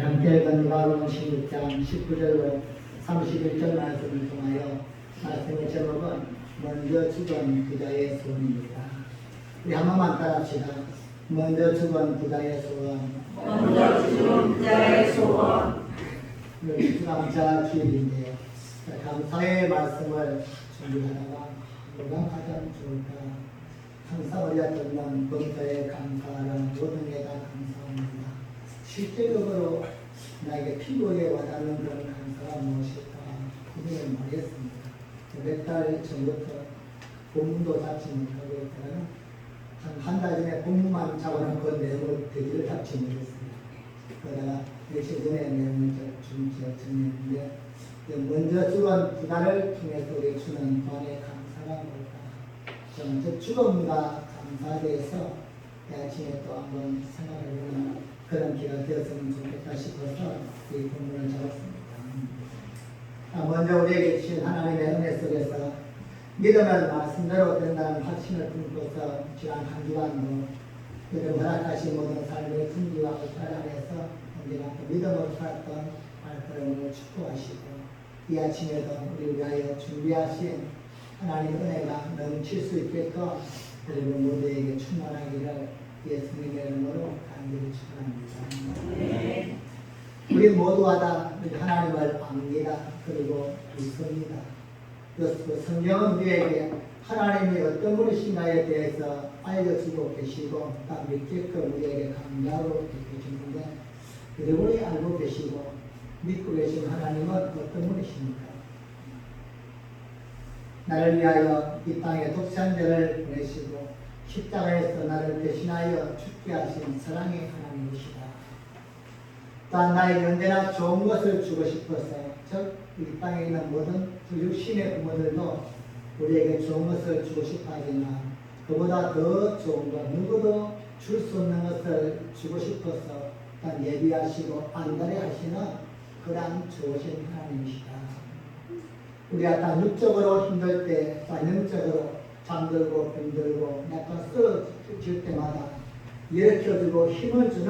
함께 읽은 누가복음 16장 19절로 31절 말씀을 통하여 말씀의 제목은 먼저 죽은 부자의 소원입니다. 우리 한 번만 따라합시다. 먼저 죽은 부자의 소원. 먼저 죽은 부자의 소원. 오늘 감사 주일인데요. 감사의 말씀을 준비하다가 뭐가 가장 좋을까? 항상 우리가 듣는 범사에 감사하는 모든 게 다 감사합니다. 실제적으로 나에게 피부에 와닿는 그런 감사가 무엇일까 고민을 많이 했습니다. 몇 달 전부터 본문도 잡지 못하고 있다가는 한 달 전에 본문만 잡아놓은 그 내용을 대기를 잡지 못했습니다. 그러다가 며칠 전에 내용을 정리했는데 먼저 죽은 부자를 통해서 우리 주는 구원의 감사가 뭘까? 저는 죽음과 감사에 대해서 아침에 또 한번 생각해보는 그런 기회가 되었으면 좋겠다 싶어서 이 본문을 잡았습니다. 먼저 우리에게 주신 하나님의 은혜 속에서 믿음을 말씀대로 된다는 확신을 품고서 지난 한 주간도 그를 허락하신 모든 삶의 품기와 의탈 안에서 언제나 또 믿음으로 살았던 발걸음을 축복하시고 이 아침에도 우리 위하여 준비하신 하나님의 은혜가 넘칠 수 있게끔 여러분 모두에게 충만하기를 예수님의 이름으로 간절히 축원합니다. 네. 우리 모두가 다 하나님을 압니다. 그리고 믿습니다. 그 성경은 우리에게 하나님이 어떤 분이신가에 대해서 알려주고 계시고 딱 믿게끔 우리에게 강조하고 계시는데 여러분이 알고 계시고 믿고 계신 하나님은 어떤 분이십니까? 나를 위하여 이 땅에 독생자를 보내시고 십자가에서 나를 대신하여 죽게 하신 사랑의 하나님이시다. 또한 나에게 언제나 좋은 것을 주고 싶어서 즉 이 땅에 있는 모든 육신의 부모들도 우리에게 좋은 것을 주고 싶어 하지만 그보다 더 좋은 것 누구도 줄 수 없는 것을 주고 싶어서 단 예비하시고 안달해 하시는 그런 좋으신 하나님이시다. 우리가 딱 육적으로 힘들 때, 또 영적으로 잠들고 병들고 약간 쓰러질 때마다 일으켜주고 힘을 주는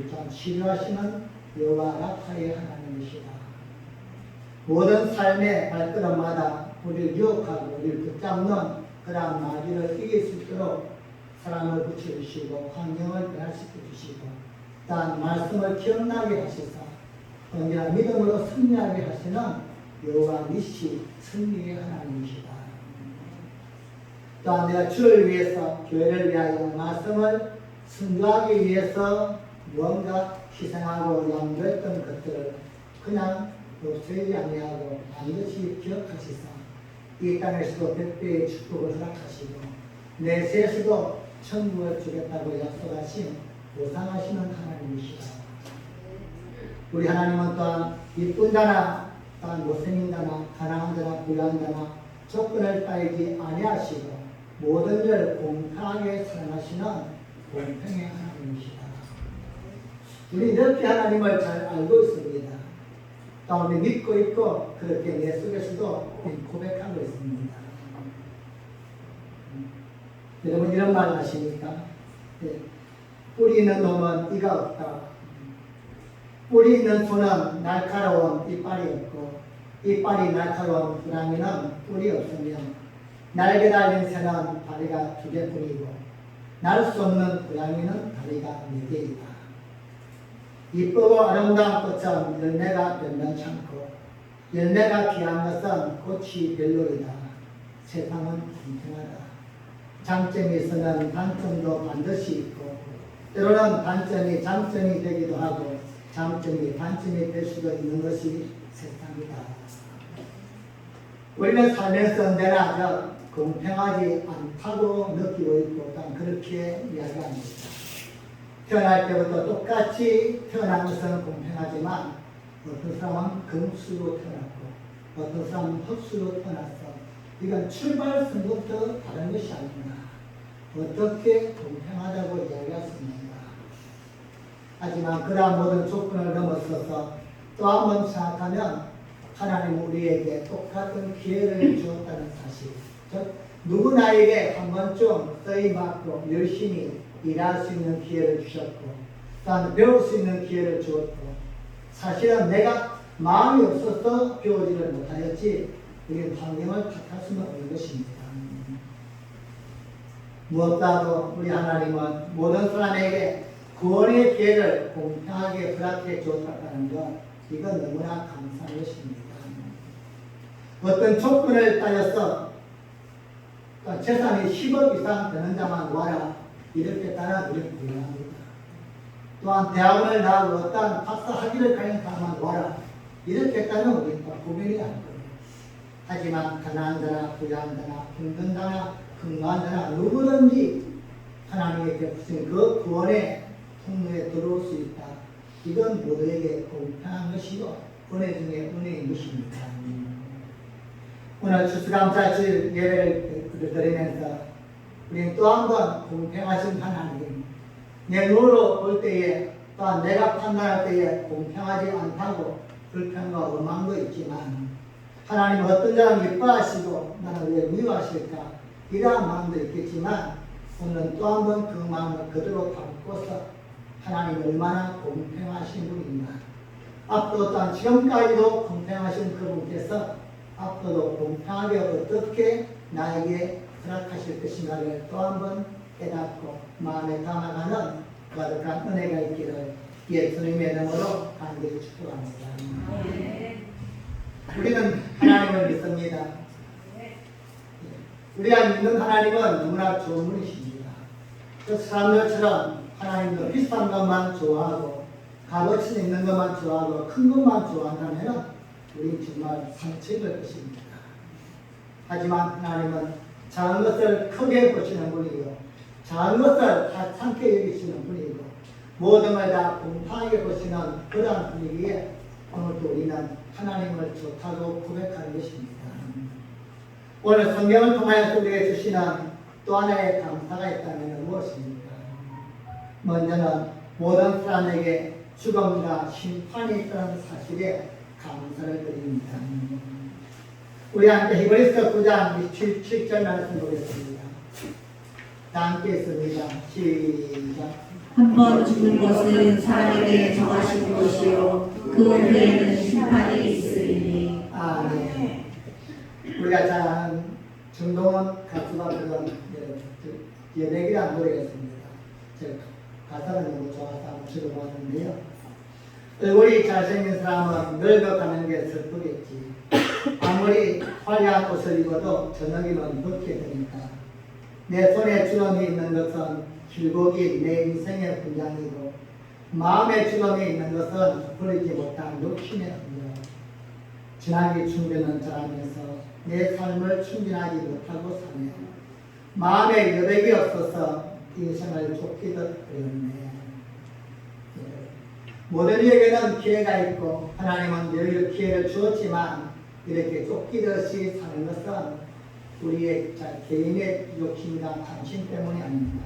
참 치료하시는 여호와 라파의 하나님이시다. 모든 삶의 발걸음마다 우리를 유혹하고 우리를 붙잡는 그러한 마귀를 이길 수 있도록 사랑을 붙여주시고 환경을 변화시켜주시고 또한 말씀을 기억나게 하시사 언제나 믿음으로 승리하게 하시는 여호와 니시 승리의 하나님이시다. 또한 내가 주를 위해서 교회를 위하여 말씀을 순교하기 위해서 무언가 희생하고 양보했던 것들을 그냥 없애지 아니하고 반드시 기억하시사 이 땅에서도 백배의 축복을 허락하시고 내세에서도 천국을 주겠다고 약속하신 보상하시는 하나님이시다. 우리 하나님은 또한 이쁜 자나 또한 못생긴 자나 가난한 자나 부유한 자나 조건을 따르지 아니하시고 모든 일을 공평하게 사랑하시는 공평의 하나님이시다. 우리 이렇게 하나님을 잘 알고 있습니다. 또 우리 믿고 있고 그렇게 내 속에서도 고백하고 있습니다. 여러분 이런 말 아십니까? 뿌리 있는 놈은 이가 없다. 뿌리 있는 손은 날카로운 이빨이 없고 이빨이 날카로운 호랑이는 뿔이 없으며 날개 달린 새는 다리가 2개뿐이고 날 수 없는 고양이는 다리가 4개이다. 이쁘고 아름다운 꽃은 열매가 변변치 않고 열매가 귀한 것은 꽃이 별로이다. 세상은 공평하다. 장점이 있으면 단점도 반드시 있고 때로는 단점이 장점이 되기도 하고 장점이 단점이 될 수도 있는 것이 세상이다. 우리는 살면서 언제나 공평하지 않다고 느끼고 있고 그렇게 이야기합니다. 태어날 때부터 똑같이 태어난 것은 공평하지만 어떤 사람은 금수로 태어났고 어떤 사람은 흙수로 태어났어. 이건 출발선부터 다른 것이 아닌가. 어떻게 공평하다고 이야기할 수 있는가. 하지만 그러한 모든 조건을 넘어서서 또 한 번 생각하면 하나님 우리에게 똑같은 기회를 주었다는 사실. 즉 누구나에게 한 번쯤 쓰임받고 열심히 일할 수 있는 기회를 주셨고 또한 배울 수 있는 기회를 주었고, 사실은 내가 마음이 없어서 배우지를 못하였지 우리는 환경을 탓할 수는 없는 것입니다. 무엇보다도 우리 하나님은 모든 사람에게 구원의 기회를 공평하게 허락해 주었다는 것, 이건 너무나 감사한 것입니다. 어떤 조건을 따져서 재산이 10억 이상 되는 자만 와라, 이렇게 따라 우리는 구분합니다. 또한 대학원을 나오고 어떤 박사 학위를 가진 사람만 와라, 이렇게 따르면 우리는 구분이 안 돼요. 하지만 가난한 자나 부유한 자나 힘든 자나 건강한 자나 누구든지 하나님의 베푸신 그 구원의 통로에 들어올 수 있다. 이건 모두에게 공평한 것이고 은혜 중에 은혜인 것입니다. 오늘 추수감사절 예배를 드리면서 우리는 또 한 번 공평하신 하나님, 내 눈으로 볼 때에 또한 내가 판단할 때에 공평하지 않다고 불평과 원망도 있지만, 하나님은 어떤 사람 기뻐하시고 나는 왜 미워하실까, 이러한 마음도 있겠지만, 오늘은 또 한 번 그 마음을 그대로 담고서 하나님 얼마나 공평하신 분인가, 앞으로 또한 지금까지도 공평하신 그분께서 앞으로도 공평하게 어떻게 나에게 허락하실 것인가를 또 한 번 깨닫고 마음에 담아가는 거룩한 은혜가 있기를 예수님의 이름으로 간절히 축복합니다. 우리는 하나님을 믿습니다. 우리가 믿는 하나님은 너무나 좋은 분이십니다. 그 사람들처럼 하나님도 비싼 것만 좋아하고 값어치 있는 것만 좋아하고 큰 것만 좋아한다면 우리는 정말 상처일 것입니다. 하지만 하나님은 작은 것을 크게 보시는 분이고 작은 것을 하찮게 여기시는 분이고 모든 걸 다 공평하게 보시는 그러한 분이기에 오늘도 우리는 하나님을 좋다고 고백하는 것입니다. 오늘 성경을 통하여 우리에게 주시는 또 하나의 감사가 있다면 무엇입니까? 먼저는 모든 사람에게 죽음과 심판이 있다는 사실에 감사를 드립니다. 우리 함께 히브리서 9장 7절 말씀 보겠습니다. 다 함께 있습니다. 시작. 한 번 죽은 것은 사람에게 정하신 것이요 그 후에는 심판이 있으리니. 아멘. 우리가 잘 아는 정동원 가수가 부른 예배기란 노래였습니다. 제가 가사를 너무 좋아서 한번 들어봤는데요. 얼굴이 잘생긴 사람은 늙어가는 게 슬프겠지. 아무리 화려한 옷을 입어도 저녁이면 벗게 되니까. 내 손에 주름이 있는 것은 길고 긴 내 인생의 분량이고 마음에 주름이 있는 것은 버리지 못한 욕심의 분량. 진하게 충전한 자라면서 내 삶을 충전하지 못하고 사며 마음에 여백이 없어서 인생을 쫓기듯 되었네. 모든 이에게는 기회가 있고 하나님은 늘 기회를 주었지만 이렇게 쫓기듯이 사는 것은 우리의 개인의 욕심과 관심 때문이 아닙니다.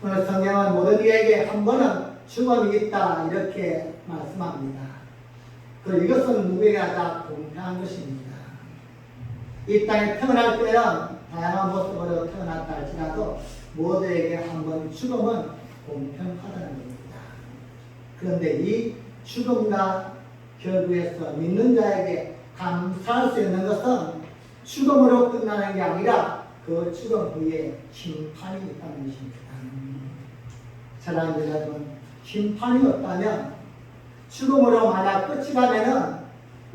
오늘 성경은 모든 이에게 한 번은 죽음이 있다 이렇게 말씀합니다. 이것은 누구에게 다 공평한 것입니다. 이 땅에 태어날 때는 다양한 모습으로 태어났다 할지라도 모두에게 한 번 죽음은 공평하다는 겁니다. 그런데 이 죽음과 결국에서 믿는 자에게 감사할 수 있는 것은 죽음으로 끝나는 게 아니라 그 죽음 후에 심판이 있다는 것입니다. 사랑하는 여러분, 심판이 없다면 죽음으로 만약 끝이 가면은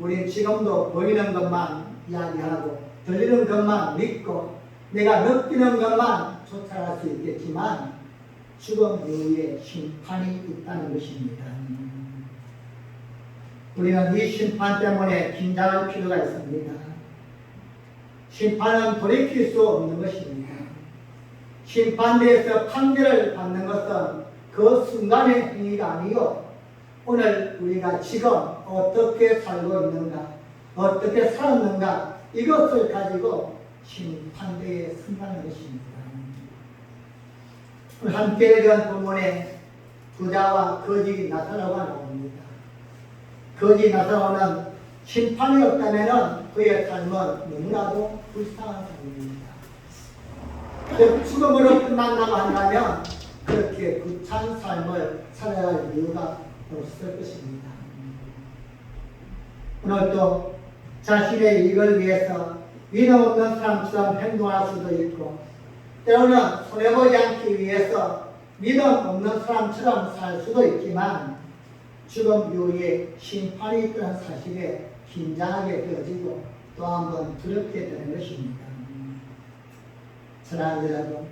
우린 지금도 보이는 것만 이야기하고 들리는 것만 믿고 내가 느끼는 것만 쫓아갈 수 있겠지만 죽음 이후에 심판이 있다는 것입니다. 우리는 이 심판 때문에 긴장할 필요가 있습니다. 심판은 돌이킬 수 없는 것입니다. 심판대에서 판결을 받는 것은 그 순간의 행위가 아니고 오늘 우리가 지금 어떻게 살고 있는가, 어떻게 살았는가 이것을 가지고 심판대에 선다는 것입니다. 함께 읽은 본문에 부자와 거지 나사로가 나옵니다. 거지 나사로는 심판이 없다면 그의 삶은 너무나도 불쌍한 삶입니다. 즉 죽음으로 끝난다고 한다면 그렇게 구찬 삶을 살아야 할 이유가 없을 것입니다. 오늘도 자신의 이익을 위해서 믿음 없는 사람처럼 행동할 수도 있고, 때로는 손해보지 않기 위해서 믿음 없는 사람처럼 살 수도 있지만, 죽음 이후에 심판이 있다는 사실에 긴장하게 되어지고 또 한 번 두렵게 되는 것입니다. 사랑하는 여러분,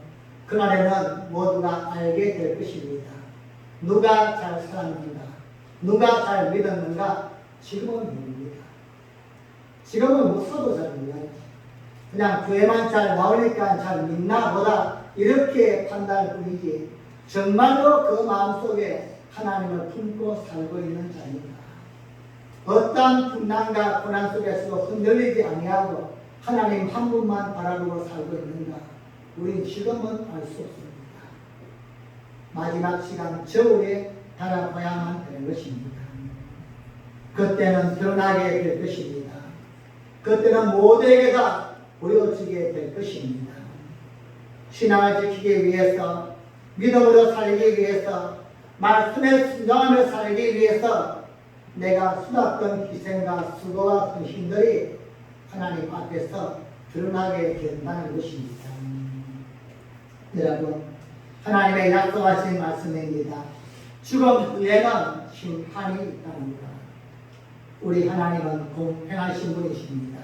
그날에는 모두가 알게 될 것입니다. 누가 잘 살았는가, 누가 잘 믿었는가, 지금은 모릅니다. 지금은 못 써도 잘 몰라요. 그냥 교회만 잘 나오니까 잘 믿나 보다 이렇게 판단할 뿐이지, 정말로 그 마음속에 하나님을 품고 살고 있는 자입니다. 어떠한 풍랑과 고난 속에서도 흔들리지 아니하고 하나님 한 분만 바라보고 살고 있는가, 우린 지금은 알 수 없습니다. 마지막 시간 저울에 달아봐야만 되는 것입니다. 그때는 드러나게 될 것입니다. 그때는 모두에게 다 보여지게 될 것입니다. 신앙을 지키기 위해서, 믿음으로 살기 위해서, 말씀에 순종하며 살기 위해서 내가 쏟았던 희생과 수고와 헌신들이 하나님 앞에서 드러나게 된다는 것입니다. 여러분, 하나님의 약속하신 말씀입니다. 죽음 후에는 심판이 있답니다. 우리 하나님은 공평하신 분이십니다.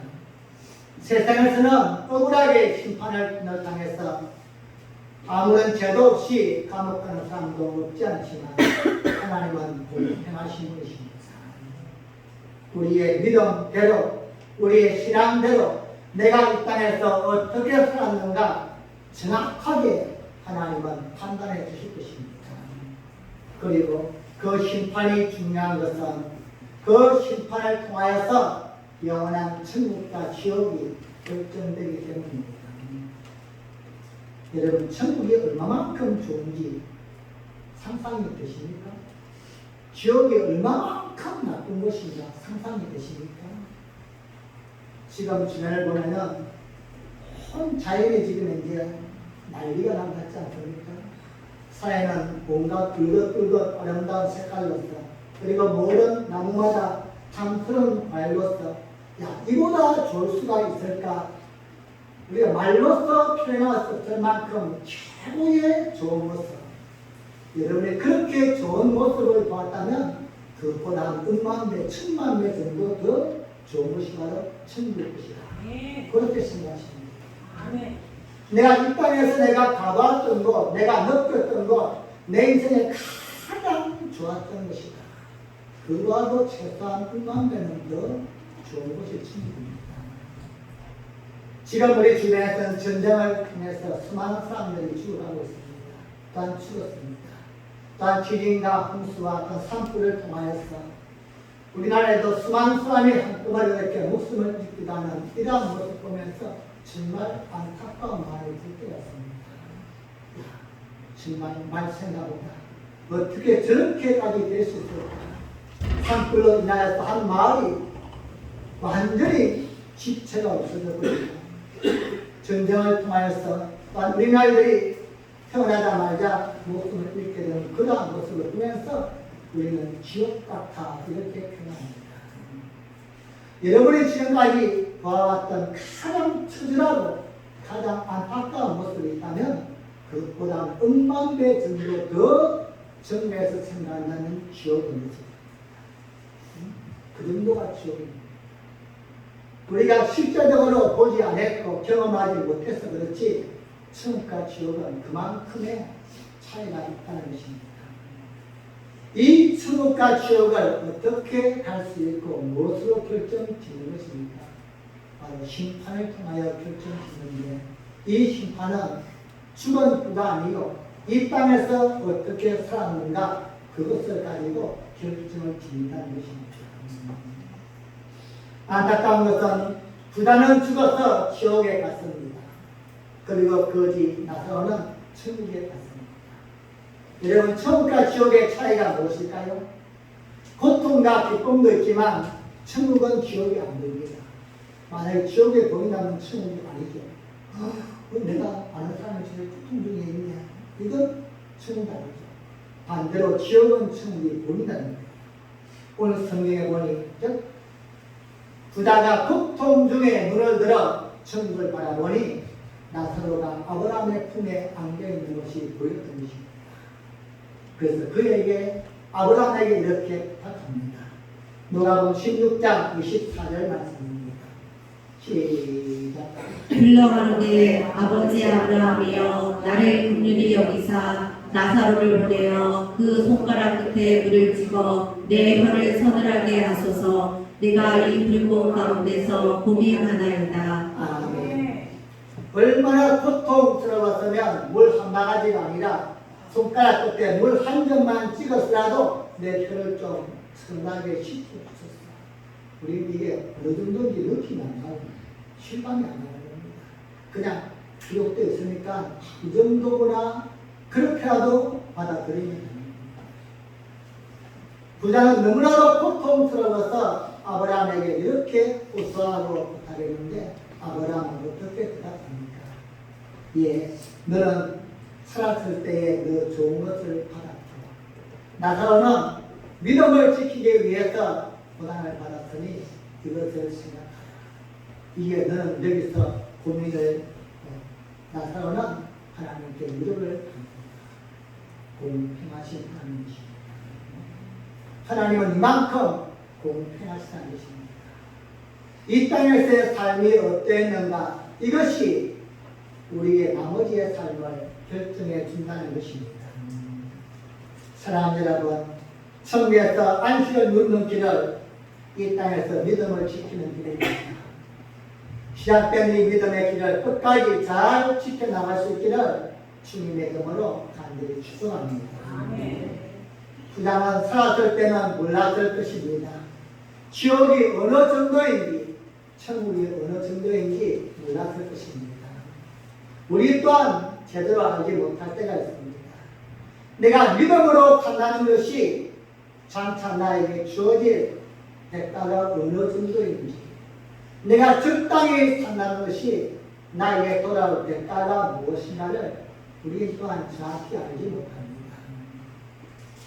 세상에서는 억울하게 심판을 당해서 아무런 죄도 없이 감옥 가는 사람도 없지 않지만 하나님은 공평하신 분이십니다. 우리의 믿음대로, 우리의 신앙대로 내가 이 땅에서 어떻게 살았는가 정확하게 하나님은 판단해 주실 것입니다. 그리고 그 심판이 중요한 것은 그 심판을 통하여서 영원한 천국과 지옥이 결정되기 때문입니다. 여러분, 천국이 얼마만큼 좋은지 상상이 되십니까? 지옥이 얼마만큼 나쁜 것인가 상상이 되십니까? 지금 주변을 보면은 온 자연이 지금 이제 난리가 난 것 같지 않습니까? 사회는 온갖 붉은 아름다운 색깔로서, 그리고 모든 나무마다 탐스러운 과일로서, 야, 이보다 좋을 수가 있을까? 우리가 말로써 표현할 수 없을 만큼 최고의 좋은 모습. 여러분이 그렇게 좋은 모습을 보았다면 그보다 1,000,000배, 1,000,000배 정도 더 좋은 것이 바로 천국일 것이다. 그렇게 생각하십니다. 내가 이 땅에서 내가 가봤던 곳, 내가 느꼈던 곳, 내 인생에 가장 좋았던 것이다. 그거와도 최소한 1,000,000배는 더 좋은 것이 천국입니다. 지금 우리 주변에서는 전쟁을 통해서 수많은 사람들이 죽어가고 있습니다. 또한 죽었습니다. 또한 지진과 홍수와 그 산불을 통하여서 우리나라에도 수많은 사람이 한꺼번에 이렇게 목숨을 잃기도 하는 이러한 모습을 보면서 정말 안타까운 마음이 들 때가 있습니다. 정말 말 생각보다 어떻게 저렇게까지 될 수 있을까? 산불로 인하여서 한 마을이 완전히 지체가 없어져 버립니다. 전쟁을 통하여서 또한 우리나라들이 태어나자마자 목숨을 잃게 되는 그러한 모습을 보면서 우리는 지옥 같아 이렇게 표현합니다. 여러분이 지금까지 보아왔던 가장 처절하고 가장 안타까운 모습이 있다면 그것보다 1,000,000배 정도 더 정면에서 생각나는 지옥입니다. 그 정도가 지옥입니다. 우리가 실제적으로 보지 않았고 경험하지 못해서 그렇지 천국과 지옥은 그만큼의 차이가 있다는 것입니다. 이 천국과 지옥을 어떻게 갈 수 있고 무엇으로 결정짓는 것입니까? 바로 심판을 통하여 결정짓는데, 이 심판은 죽은 후가 아니고 이 땅에서 어떻게 살았는가 그것을 가지고 결정을 짓는다는 것입니다. 안타까운 것은 부자는 죽어서 지옥에 갔습니다. 그리고 거지 나사로는 천국에 갔습니다. 여러분, 천국과 지옥의 차이가 무엇일까요? 고통과 기쁨도 있지만 천국은 지옥이 안 보입니다. 만약에 지옥에 보인다면 천국이 아니죠. 내가 아는 사람이 지금 고통 중에 있네. 이건 충분하죠. 반대로 지옥은 천국이 보인다는 거예요. 오늘 성경에 보니 부자가 고통 중에 눈을 들어 천국을 바라보니 나사로가 아브라함의 품에 안겨 있는 것이 보였던 것입니다. 그래서 그에게 아브라함에게 이렇게 부탁합니다. 누가복음 16장 24절 말씀입니다. 시작. 흘러가는데 아버지 아브라함이여 나를 긍휼히 여기사 나사로를 보내어 그 손가락 끝에 물을 찍어 내 혀를 서늘하게 하소서. 내가 이 불꽃 가운데서 고민하나이다. 아멘. 얼마나 고통스러웠으면 물 한 바가지가 아니라 손가락 끝에 물 한 점만 찍었으라도 내 혀를 좀 서늘하게 식혀주셨어. 우리 이게 어느 정도인지 느낌이 안 나고 실감이 안 나는 겁니다. 그냥 기록되어 있으니까 이 정도구나 그렇게라도 받아들이면 됩니다. 부자는 너무나도 고통스러워서 아브라함에게 이렇게 호소하고 부탁했는데 아브라함은 어떻게 대답합니까? 예, 너는 살았을 때에 너 좋은 것을 받았고 나사로는 믿음을 지키기 위해서 고난을 받았으니 이것을 생각하라. 이게 너는 여기서 고민을 나사로는 하나님께 믿음을 합니다. 공평하신 하나님이십니다. 하나님은 이만큼 공평하시다는 것입니다. 이 땅에서의 삶이 어땠는가 이것이 우리의 나머지의 삶을 결정해 준다는 것입니다. 사랑하는 여러분, 천국에서 안식을 누리는 길을 이 땅에서 믿음을 지키는 길입니다. 시작된 이 믿음의 길을 끝까지 잘 지켜나갈 수 있기를 주님의 이름으로 간절히 축원합니다. 부자는 살았을 때는 몰랐을 것입니다. 지옥이 어느 정도인지 천국이 어느 정도인지 몰랐을 것입니다. 우리 또한 제대로 알지 못할 때가 있습니다. 내가 믿음으로 산다는 것이 장차 나에게 주어질 대가가 어느 정도인지, 내가 적당히 산다는 것이 나에게 돌아올 대가가 무엇인가를 우리 또한 정확히 알지 못합니다.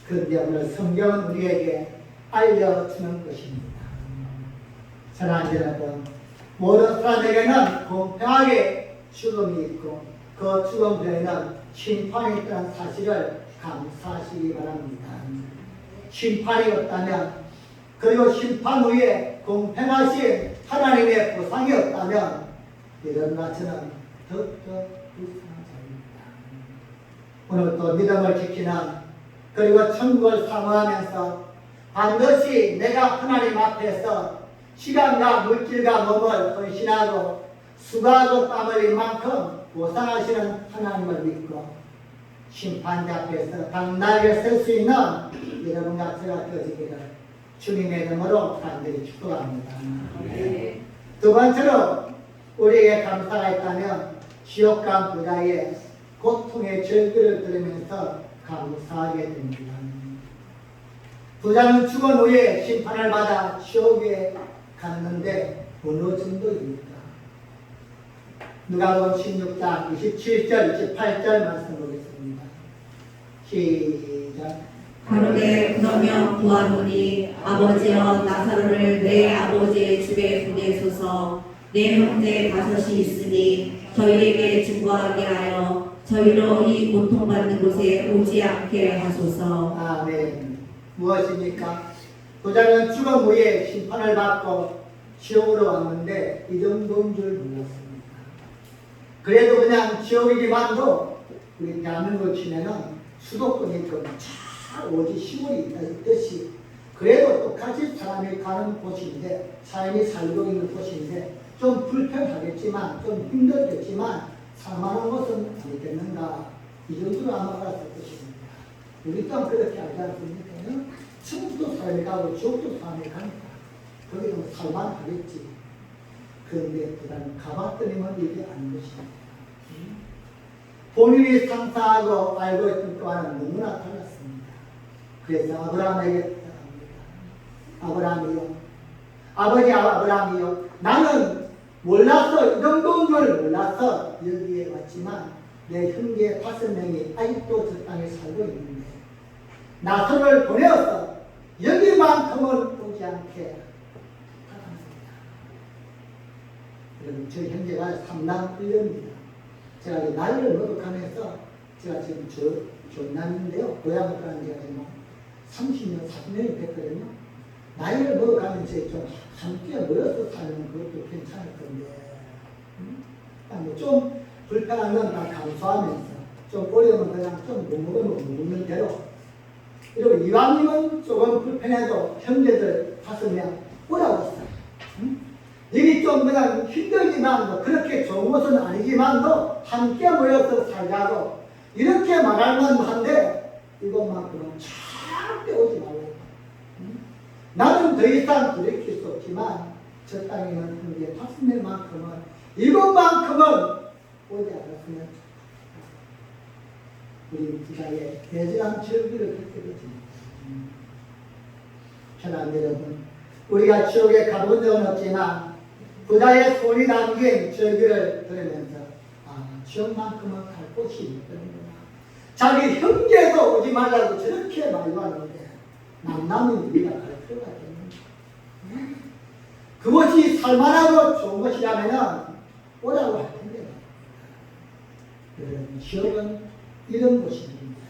그런데 오늘 성경은 우리에게 알려주는 것입니다. 사랑하는 여러분, 모든 사람에게는 공평하게 죽음이 있고 그 죽음 후에는 심판이 있다는 사실을 감사하시기 바랍니다. 심판이 없다면, 그리고 심판 후에 공평하신 하나님의 보상이 없다면 여러분과 저는 더욱 불쌍한 자입니다. 오늘 또 믿음을 지키는, 그리고 천국을 사모하면서 반드시 내가 하나님 앞에서 시간과 물질과 몸을 헌신하고 수고하고 땀 흘린 만큼 보상하시는 하나님을 믿고 심판대 앞에서 당당하게 설 수 있는 여러분과 제가 되어지기를 주님의 이름으로 간절히 축복합니다. 두 번째로 우리에게 감사가 있다면 지옥간 부자의 고통의 절규를 들으면서 감사하게 됩니다. 부자는 죽은 후에 심판을 받아 지옥에 갔는데 어느 정도입니까? 누가복음 16장 27절 28절 말씀 보겠습니다. 시작. 가로되 그러면 구하노니 아버지여 나사로를 내 아버지의 집에 보내소서. 내 형제 5이 있으니 저희에게 증거하게 하여 저희로 이 고통받는 곳에 오지 않게 하소서. 아멘. 무엇입니까? 부자는 죽음 후에 심판을 받고 지옥으로 왔는데 이 정도인 줄 몰랐습니다. 그래도 그냥 지옥이지만도 우리 대한민국 치면은 수도권이 좀 잘 오지 시골이 있듯이 그래도 똑같이 사람이 가는 곳인데, 사람이 살고 있는 곳인데 좀 불편하겠지만 좀 힘들겠지만 살만한 곳은 아니겠는가, 이 정도로 아마 알았을 것입니다. 우리 또한 그렇게 알지 않습니까? 천국도 사람이 가고 지옥도 사람이 가니까 거기는 살만하겠지. 그런데 그다음 가봤더니만 이게 아닌 것입니다. 본인이 상상하고 알고 있던 것과는 너무나 달랐습니다. 그래서 아브라함에게 부탁합니다. 아브라함이요, 아버지 아브라함이요, 나는 몰라서 이 정도인 줄 몰라서 여기에 왔지만 내 형제 5명이 아직도 저 땅에 살고 있는데 나서를 보내어서 여기만큼은 오지 않게 하랍니다. 여러분, 저희 형제가 3남 1녀입니다. 제가 나이를 먹어가면서 제가 지금 전남인데요. 고향을 떠난 지가 지금 30년, 40년이 됐거든요. 나이를 먹어가면서 좀 함께 모여서 살면 그것도 괜찮을 건데, 좀 불편한 건 다 감수하면서, 좀 어려우면 그냥 좀 못 먹으면 못 먹는 대로. 그리고 이왕이면 조금 불편해도 형제들 5명 오라고 했어요. 여기 좀 그냥 힘들지만 그렇게 좋은 것은 아니지만도 함께 모여서 살자고 이렇게 말할 만한데 이것만큼은 절대 오지 말고. 나는 더 이상 돌이킬 수 없지만 저 땅에 있는 형제 5명만큼은 이것만큼은 오지 않았으면 우리 부자의 대전한 절기를 듣게 되십니다. 편한 여러분, 우리가 지옥에 가본 적은 없지만 부자의 손이 담긴 절기를 들으면서 지옥만큼은 갈 곳이 있더구나. 자기 형제도 오지 말라고 저렇게 말도 하는데 남남은 우리가 갈 필요가 있겠는가. 그것이 살만하고 좋은 것이라면 오라고 할 텐데 여러분, 지옥은 이런 곳입니다.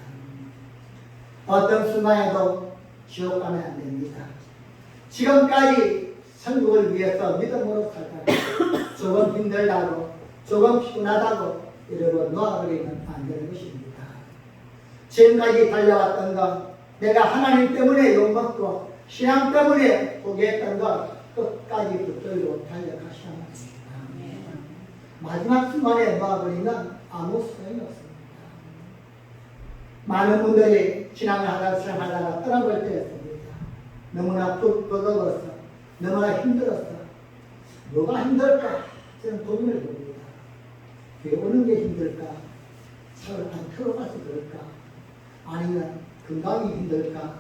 어떤 순간에도 지옥 가면 안 됩니다. 지금까지 천국을 위해서 믿음으로 살다가 조금 힘들다고 조금 피곤하다고 이러고 놓아버리면 안 되는 것입니다. 지금까지 달려왔던 것, 내가 하나님 때문에 욕먹고 신앙 때문에 포기했던 것 끝까지 붙들고 달려가셔야 합니다. 마지막 순간에 놓아버리면 아무 소용이 없습니다. 많은 분들이 신앙을 하다가 떠나볼 때였습니다. 너무나 버거웠어. 너무나 힘들었어. 뭐가 힘들까? 저는 고민을 해봅니다. 왜 오는 게 힘들까? 차를 안 틀어가서 그럴까? 아니면 건강이 힘들까?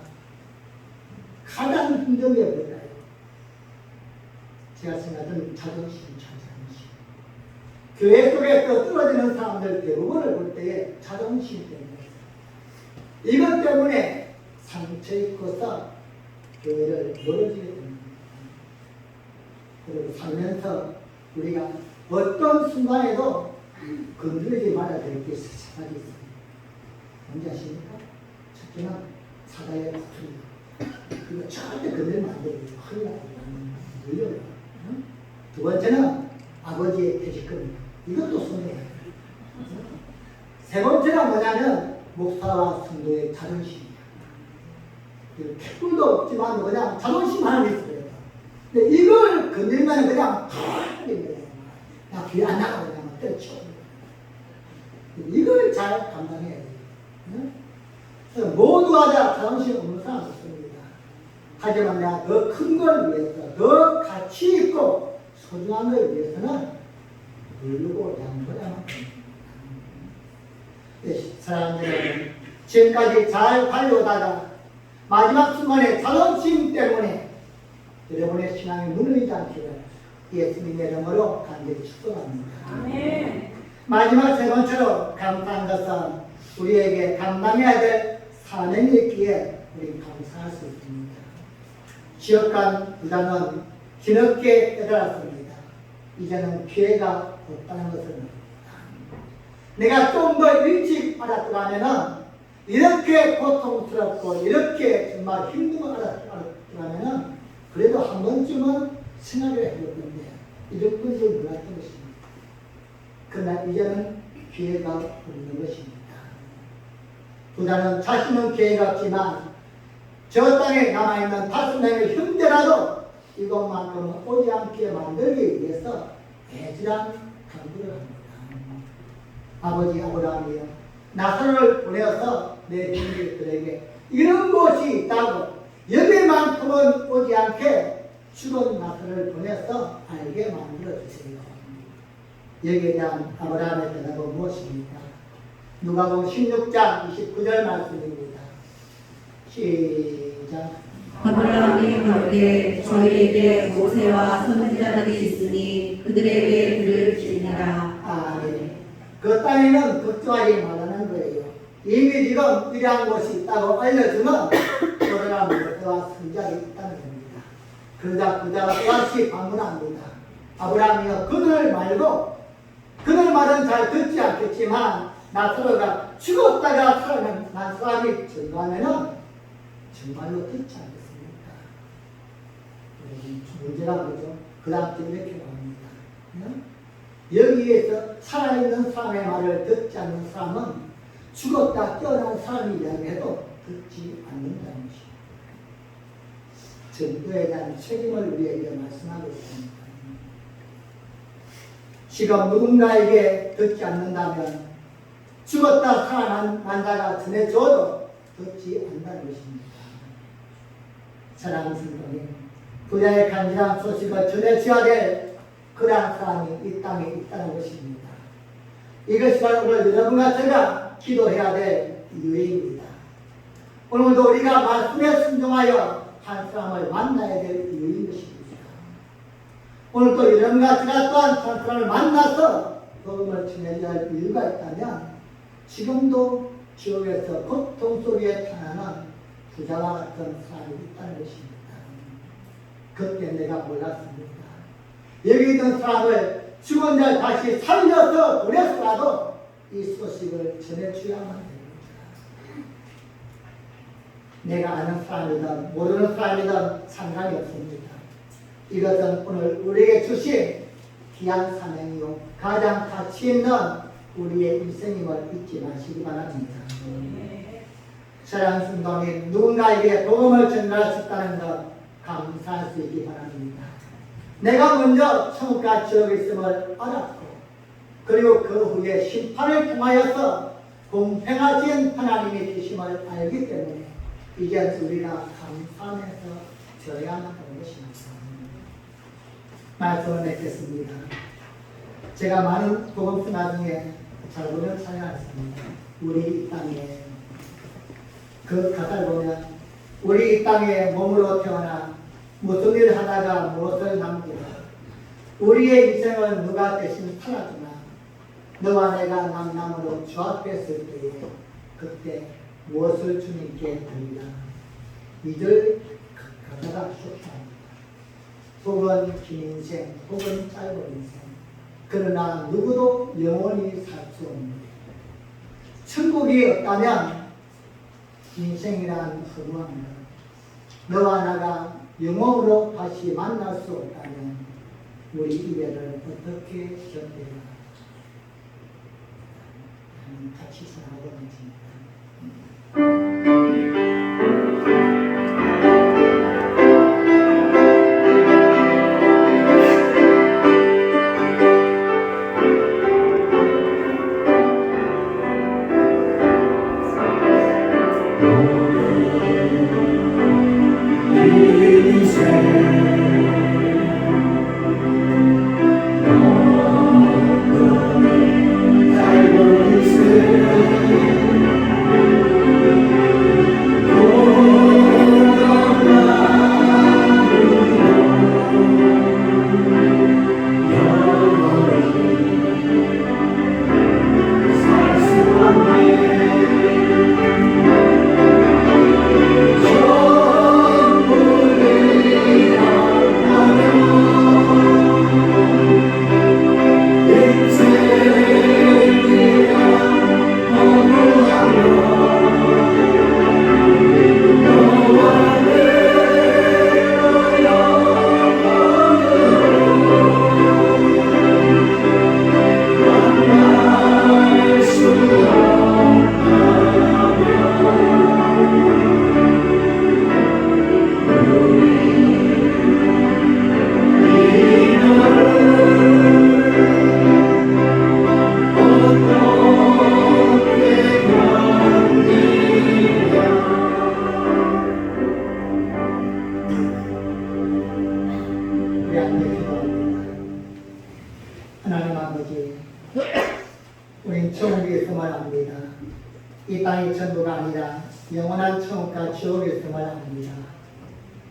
가장 힘든 게 뭘까요? 제가 생각하는 자존심, 자존심. 교회 속에서 떨어지는 사람들 대부분을 볼 때에 자존심 때문에 이것 때문에 상처 입고서 교회를 멀어지게 됩니다. 그리고 살면서 우리가 어떤 순간에도 건드리지 말아야 될 게 가지 있습니다. 뭔지 아십니까? 첫째는 사다의 고통이다. 이거 절대 건드리면 안 돼요. 큰일 나요. 물려요. 두 번째는 아버지의 퇴직금입니다. 이것도 손해야 돼요. 세 번째가 뭐냐면 목사와 성도의 자존심이야. 태kul도 없지만 그냥 자존심 하나 있어요. 근데 이걸 건들면 그냥 그냥 귀에 안 나가고 그냥 때려쳐. 이걸 잘 감당해야 돼요. 그래서 모두가 다 자존심 없는 사람 없습니다. 하지만 내가 더 큰 걸 위해서, 더 가치 있고 소중한 걸 위해서는 누르고 양보야만 됩니다. 사랑하는 여러분, 지금까지 잘 달려오다가 마지막 순간에 자존심 때문에 여러분의 신앙이 무너지지 않기를 예수님의 이름으로 간절히 축복합니다. 아멘. 마지막 세 번째로 감사한 것은 우리에게 감당해야 될 사명이 있기에 우리 감사할 수 있습니다. 지역간 부자는 뒤늦게 깨달았습니다. 이제는 기회가 없다는 것을. 내가 좀 더 일찍 알았더라면 이렇게 고통스럽고 이렇게 정말 힘든 걸 알았더라면 그래도 한 번쯤은 생각을 해볼 건데 이런 건지 몰랐던 것입니다. 그러나 이제는 기회가 없는 것입니다. 부자는 자신은 기회가 없지만 저 땅에 남아있는 5명의 형제라도 이것만큼은 오지 않게 만들기 위해서 애절한 간구를 합니다. 아버지 아브라함이여, 나사로를 보내어서 내 형제들에게 이런 곳이 있다고 여기만큼은 오지 않게 죽은 나사로를 보내서 알게 만들어주세요. 여기에 대한 아브라함의 대답은 무엇입니까? 누가복음 16장 29절 말씀입니다. 시작. 아브라함이 가로되 저희에게 모세와 선지자들이 있으니 그들에게 들을지니라. 아멘. 그 땅에는 걱정하지 말라는 거예요. 이미 지금 이러한 곳이 있다고 알려주면 그러나 모세와 선지자가 있다는 겁니다. 그러자 그자가 또다시 방문합니다. 아브라함이여 그들 말고 그들 말은 잘 듣지 않겠지만 나사로가 죽었다가 살아난 사람이 증거하면은 정말로 듣지 않겠습니까? 문제가 뭐죠? 그 다음 때 이렇게 나옵니다. 여기에서 살아있는 사람의 말을 듣지 않는 사람은 죽었다 깨어난 사람이 이야기해도 듣지 않는다는 것입니다. 증거에 대한 책임을 우리에게 말씀하고 있습니다. 지금 누군가에게 듣지 않는다면 죽었다 살아난 자가 전해줘도 듣지 않는다는 것입니다. 사랑하는 성도님, 부자의 간절한 소식을 전해줘야 될 그러한 사람이 이 땅에 있다는 것입니다. 이것이 바로 오늘 여러분과 제가 기도해야 될 이유입니다. 오늘도 우리가 말씀에 순종하여 한 사람을 만나야 될 이유인 것입니다. 오늘도 여러분과 제가 또한 한 사람을 만나서 복음을 전해야 할 이유가 있다면 지금도 지옥에서 고통 속에 타나는 부자와 같은 사람이 있다는 것입니다. 그때 내가 몰랐습니다. 여기 있는 사람을 죽은 자를 다시 살려서 보내서라도 이 소식을 전해주야만 됩니다. 내가 아는 사람이든 모르는 사람이든 상관이 없습니다. 이것은 오늘 우리에게 주신 귀한 사명이요 가장 가치 있는 우리의 인생임을 잊지 마시기 바랍니다. 사랑하는 성도님, 누군가에게 복음을 전달할 수 있다는 것 감사할 수 있기 바랍니다. 내가 먼저 천국과 지옥에 있음을 알았고 그리고 그 후에 심판을 통하여서 공평하신 하나님의 계심을 알기 때문에 이제 우리가 감사하면서 져야만 하는 것입니다. 말씀을 맺겠습니다. 제가 많은 복음 순화 중에 잘 보면 찬양했습니다. 우리 이 땅에 그 가사를 보면 우리 이 땅에 몸으로 태어나 무슨 일을 하다가 무엇을 남기라. 우리의 인생을 누가 대신 살아주나. 너와 내가 남남으로 주 앞에 있을 때에 그때 무엇을 주님께 드리라. 이들 가사가 좋다. 혹은 긴 인생, 혹은 짧은 인생. 그러나 누구도 영원히 살 수 없는 천국이 없다면 인생이란 허무합니다. 너와 나가 영원으로 다시 만날 수 없다면 우리 이별을 어떻게 견뎌야 같이 살아가고 있습니다. 하나님 아버지, 우린 천국에 있음을 압니다. 이 땅이 천국가 아니라 영원한 천국과 지옥에 있음을 압니다.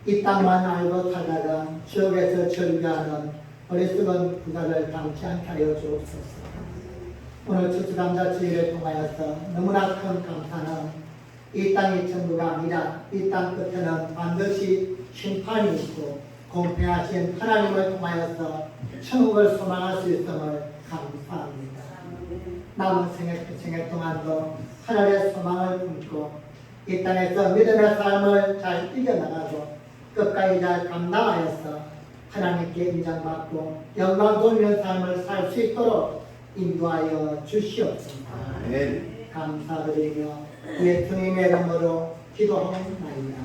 이 땅만 알고 살다가 지옥에서 절규하는 어리석은 부자를 당치 않게 하여 주옵소서. 오늘 추수감사주일을 통하여서 너무나 큰 감사는 이 땅이 천국가 아니라 이 땅 끝에는 반드시 심판이 있고 공평하신 하나님을 통하여서 천국을 소망할 수 있음을 감사합니다. 남은 생애 동안도 하늘의 소망을 품고 이 땅에서 믿음의 삶을 잘 이겨나가고 끝까지 잘 감당하여서 하나님께 인정받고 영광 돌리는 삶을 살 수 있도록 인도하여 주시옵소서. 감사드리며 예수님의 이름으로 기도하옵나이다.